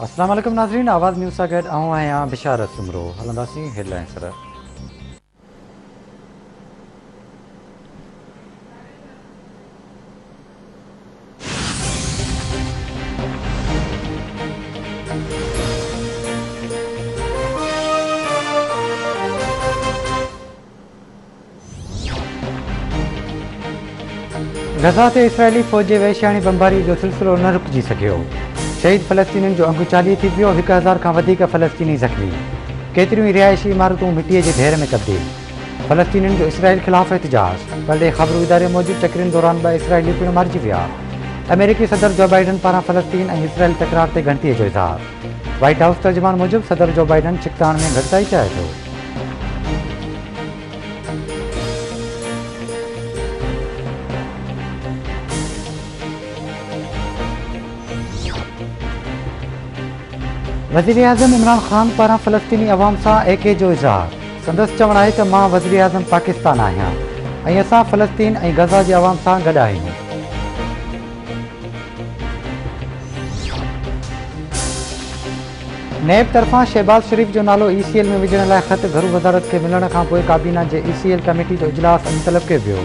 अस्सलाम वालेकुम नाज़रीन, आवाज़ न्यूज़ सां गॾु आऊं आहियां बिशारत सुमरो। हलंदासीं हेडलाइंस पर। गज़ा ते इसराइली फ़ौज जे वहशियाणी बमबारी जो सिलसिलो न रुकिजी सघियो। शहीद फ़लस्तीनियुनि जो अंगु चालीह थी वियो। 1000 खां वधीक फ़लस्तीनी ज़ख़्मी। केतिरियूं ई रिहाइशी इमारतूं मिटीअ जे ढेर में तब्दील। फ़लस्तीनियुनि जो इसराइल ख़िलाफ़ एहतिजाज। परॾे ख़बरूं इदारे मूजिबि चकरियुनि दौरान 2 इसराइली पिणु मारिजी विया। अमेरिकी सदर जो बाइडन पारां फ़लस्तीन ऐं इसराइल तकरार ते ॻणतीअ जो इज़हार। व्हाइट हाउस तर्जुमान मूजिबि सदर जो बाइडन चिकताण में घटिताई चाहे थो। वज़ीर आज़म इमरान ख़ान पारां फ़लस्तीनी अवाम सां एके जो इज़हार। संदसि चवणु आहे त मां वज़ीर आज़म पाकिस्तान आहियां ऐं असां फ़लस्तीन ऐं गज़ा जे अवाम सां गॾु आहियूं। नेब तरफ़ां शहबाज़ शरीफ़ जो नालो ECL में विझण लाइ ख़त घरू वज़ारत खे मिलण खां पोइ काबीना जे ECL कमेटी जो इजलास मुतलब कयो वियो।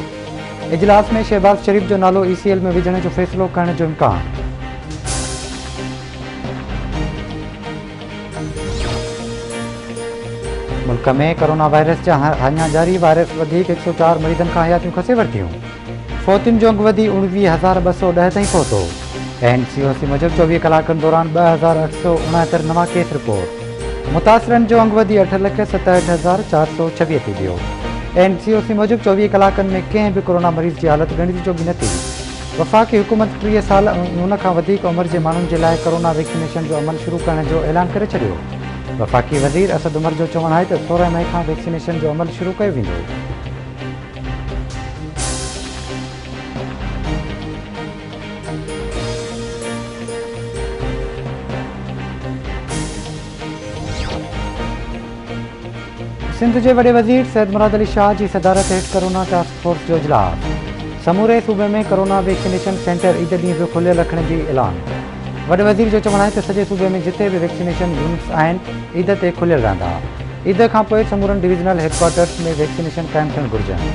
इजलास में शहबाज़ शरीफ़ जो नालो ECL में विझण जो फ़ैसिलो करण जो इम्कान। मुल्क में कोरोना वायरस जा अञा जारी। वायरस वधीक 104 मरीज़नि खां हयातियूं खसे वरितियूं। फौतियुनि जो अंगु वधी 19,210 ताईं पहुतो। NCOC मूजिबि 24 कलाकनि दौरान 2,869 नवां केस रिपोर्ट। मुतासिरनि जो अंगु वधी 8,67,426 थी वियो। NCOC मूजिबि 24 कलाकनि में कंहिं बि कोरोना मरीज़ जी हालत ॻणिजी जोगी न थी। वफ़ाक़ी हुकूमत 30 साल ऐं उन खां वधीक उमिरि जे माण्हुनि जे लाइ कोरोना वैक्सीनेशन जो अमल शुरू करण जो ऐलान करे छॾियो। वफ़ाक़ी वज़ीर असद उमर जो चवणु आहे त 16 मई खां वैक्सीनेशन जो अमल शुरू कयो वेंदो। सिंध जे वॾे वज़ीर सैयद मुराद अली शाह जी सदारत हेठि कोरोना टास्क फोर्स जो इजलास। समूरे सूबे में कोरोना वैक्सीनेशन सेंटर ईद ॾींहुं बि खुलियल रखण जी ऐलान। वॾे वज़ीर जो चवणु आहे त सॼे सूबे में जिते बि वैक्सीनेशन यूनिट्स आहिनि ईद ते खुलियल रहंदा। ईद खां पोइ समूरनि डिविज़नल हेडक्वार्टर्स में वैक्सीनेशन क़ाइमु थियणु घुरिजनि।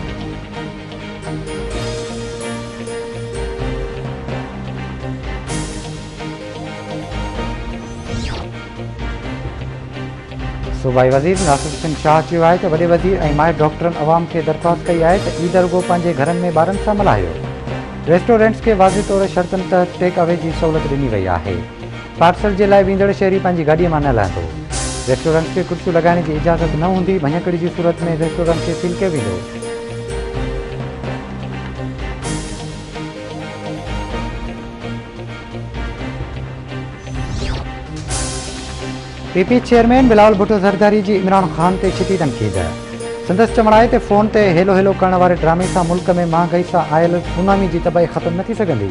सूबाई वज़ीर नासिर हुसैन शाह चयो आहे त वॾे वज़ीर ऐं माहिर डॉक्टरनि अवाम खे दरख़्वास्त कई आहे त ईद रुॻो पंहिंजे घरनि में ॿारनि सां मल्हायो। रेस्टोरेंट्स खे वाज़िह तौर शर्तनि तहत टेक अवे जी सहूलियत ॾिनी वई आहे। पार्सल जे लाइ वेंदड़ शहरी पंहिंजी गाॾीअ मां न लहंदो। रेस्टोरेंट्स खे कुर्सियूं लॻाइण जी इजाज़त न हूंदी। भञकड़ी जी सूरत में रेस्टोरेंट खे सील कयो वेंदो। PP चेयरमैन बिलावल भुट्टो ज़रदारी जी इमरान ख़ान ते छिती तनक़ीद। संदसि चवणु आहे त फ़ोन ते हेलो हेलो करण वारे ड्रामे सां मुल्क में महांगाई सां आयल सुनामी जी तबाही ख़तमु न थी सघंदी।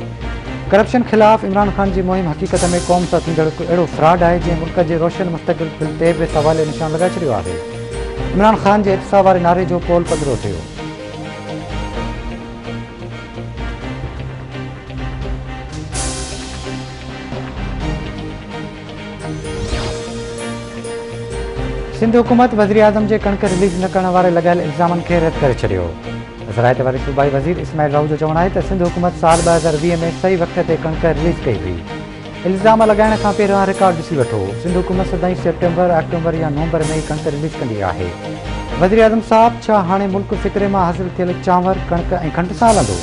करप्शन ख़िलाफ़ इमरान ख़ान जी मुहिम हक़ीक़त में क़ौम सां थींदड़ अहिड़ो फ्रॉड आहे जंहिं मुल्क जे रोशन मुस्तक़बिल ते बि सवाल निशान लॻाए छॾियो आहे। इमरान ख़ान जे इत्साह वारे नारे जो पोल पधिरो थियो। सिंध हुकूमत वज़ीर आज़म जे कणक रिलीज़ न करण वारे लॻायल इल्ज़ामनि खे रद्द करे छॾियो। ज़रायत वारे सूबाई वज़ीर इस्माइल राव जो चवणु आहे त सिंध हुकूमत साल 2020 में सही वक़्त ते कणक रिलीज़ कई हुई। इल्ज़ाम लॻाइण खां पहिरियों रिकॉर्ड ॾिसी वठो। सिंध हुकूमत सदाईं सेप्टेंबर, अक्टूबर या नवंबर में ई कणक रिलीज़ कंदी आहे। वज़ीर आज़म साहब, छा हाणे मुल्क फितरे मां हासिल थियल चांवर, कणक ऐं खंड सां हलंदो?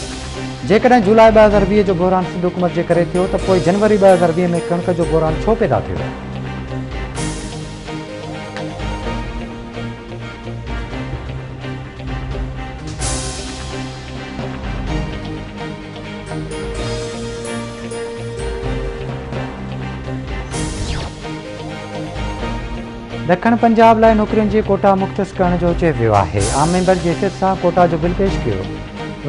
जेकॾहिं जुलाई 2020 जो बहिरान सिंध हुकूमत जे करे थियो त पोइ जनवरी 2020 में कणक जो बहिरान छो पैदा थियो? ॾखण पंजाब लाइ नौकरियुनि जी कोटा मुख़्तस करण जो चयो वियो आहे। आम मेंबर जी हैसियत सां कोटा जो बिल पेश कयो।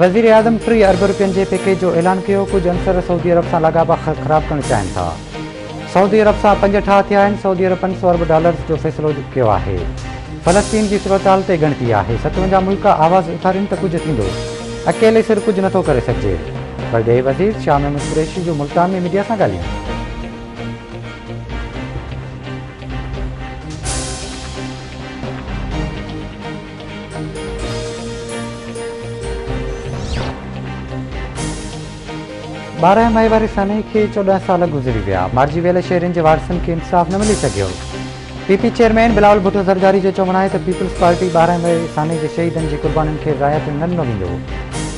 वज़ीर आज़म 3 अरब रुपयनि जे पैकेज जो ऐलान कयो। कुझु अंसर सऊदी अरब सां लाॻापा ख़राब करणु चाहिनि था। सऊदी अरब सां 5 ठाह थिया आहिनि। सऊदी अरब 500 अरब डॉलर्स जो फ़ैसिलो कयो आहे। फ़लस्तीन जी सूरतहाल ते ॻणती आहे। 57 मुल्क आवाज़ उथारीनि त कुझु थींदो। अकेले सिर कुझु नथो करे सघिजे। परॾेही वज़ीर शाह महमूद कुरैशी जो मुल्तान में मीडिया सां ॻाल्हियूं। बारह मई वारे सने के 14 साल गुज़री विया। मारिजी वियल शहरनि जे वारसनि खे इंसाफ़ न मिली सघियो। पीपी चेयरमैन बिलावल भुट्टो ज़रदारी जो चवणु आहे त पीपल्स पार्टी 12 मई साने जे शहीदनि जी क़ुर्बानीनि खे रिआयत न ॾिनो वेंदो।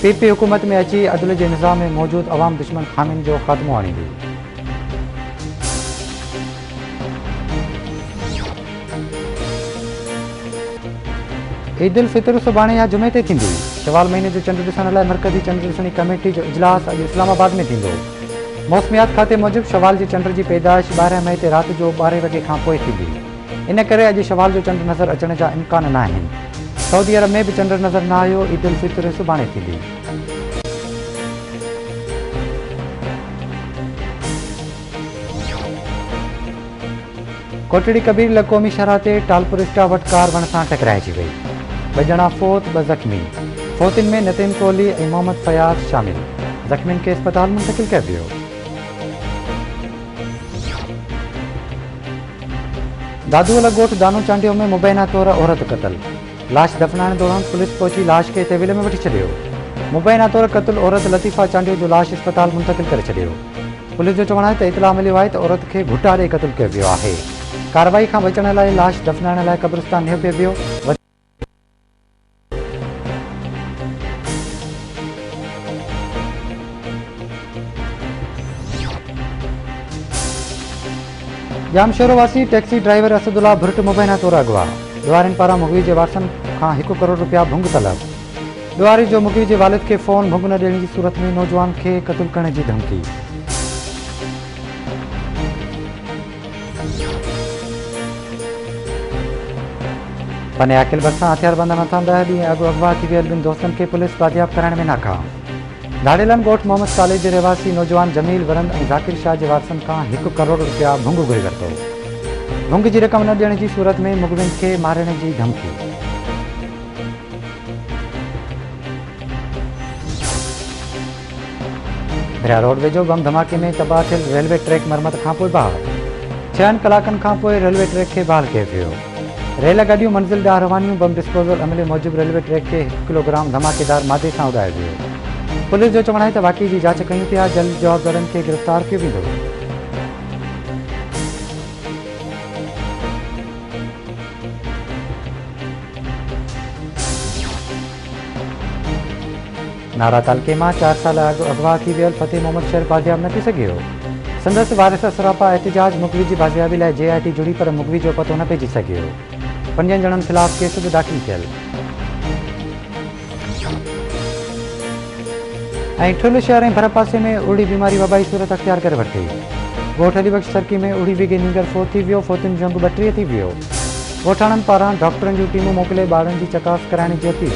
पीपी हुकूमत में अची अदल जे निज़ाम में मौजूदु अवाम दुश्मन ख़ामियुनि जो ख़ात्मो आणींदी। ईद उल फितर सुभाणे या जुमे ते थींदी। शवाल महीने जो चंड ॾिसण लाइ मरकज़ी चंड ॾिसणी कमेटी जो इजलास अॼु इस्लामाबाद में थींदो। मौसमियात खाते मूजिबि शवाल जे चंड जी पैदाइश 12 मई ते राति जो 12 वॻे खां पोइ थींदी। इन करे अॼु शवाल जो चंड नज़र अचण जा इम्कान न आहिनि। सऊदी अरब में बि चंड नज़र न आयो। ईद उल फितर सुभाणे थींदी। कोटड़ी कबीर लकोमी शहर ते टालपुर स्टाफ वटि कार वण सां टकराइजी वई। 2 ॼणा फोत, 2 ज़ख़्मी। फोतिन में नतीन कोहली ऐं मोहम्मद फयाज़ शामिल। ज़ख़्मियुनि खे अस्पताल मुंतक़िल कयो वियो। दादूअल ॻोठ दानो चांडियो में मुबैना तौर औरत क़तल। लाश दफ़नाइण दौरान पुलिस पहुची लाश खे तहवील में वठी छॾियो। मुबैना तौर क़तल औरत लतीफ़ा चांडियो जो लाश अस्पताल मुंतक़िल करे छॾियो। पुलिस जो चवणु आहे त इतला मिलियो आहे त औरत खे घुटा ॾेई क़तल कयो वियो आहे। कार्रवाई खां बचण लाइ लाश दफ़नाइण लाइ क़ब्रिस्तान नियो पियो वियो। जामशोरोवासी टैक्सी ड्राइवर असदुल्ला भुर्ट मुबैना तौर अगवा। ॾुआरियुनि पारां मुगवी जे वारसनि खां 1 करोड़ रुपया भुंग तलब। ॾुआरी जो मुगवी जे वालिद खे फ़ोन भुंग न ॾियण जी सूरत में नौजवान खे क़त्ल करण जी धमकी। पने आकिल भरिसां हथियारबंद मथां 10 ॾींहं अॻु अगवा थी वियल 2 दोस्तनि खे पुलिस बाजियाब करण में नाकाम। धाड़ेलन ॻोठ मोहम्मद साले जे रहवासी नौजवान जमील वरंद ऐं ज़ाकिर शाह जे वारसनि खां 1 करोड़ रुपया भुंग घुरी वरितो। भुंग जी रक़म न ॾियण जी सूरत में मुगविन खे मारण जी धमकी। भिरा रोड वेझो बम धमाके में तबाह थियल रेलवे ट्रैक मरमत खां पोइ बहाल। 6 कलाकनि खां पोइ रेलवे ट्रैक खे बहाल कयो वियो। रेल गाॾियूं मंज़िल ॾांहुं रवानियूं। बम डिस्पोज़ल अमले मूजिबि रेलवे ट्रैक खे 1 किलोग्राम धमाकेदार मादे सां उॾायो वियो। पुलिस जो चवणु आहे त वाक़ई जी जांच कयूं पिया। जल्द जवाबदारनि खे गिरफ़्तार कयो वेंदो। नारा तालके मां 4 साल अॻु अगवा थी वियल फतेह मोहम्मद शहर बाज़ियाब न थी सघियो। संदसि वारिस सरापा एहतिजाज मुगवी जी बाज़ियाबी लाइ JIT जुड़ी पर मुगवी जो पतो न पइजी सघियो। 5 ॼणनि ख़िलाफ़ केस बि दाख़िल थियल। ऐं ठुल शहर ऐं भर पासे में उड़ी बीमारी वबाई सूरत अख़्तियार करे वरिती। ॻोठ अलीबख्श सरकी में उड़ी विगे नींगर फोत थी वियो। फोतियुनि जो अंग 32 थी वियो। ॻोठाणनि पारां डॉक्टरनि जूं टीमूं मोकिले ॿारनि जी चकास कराइण जी अपील।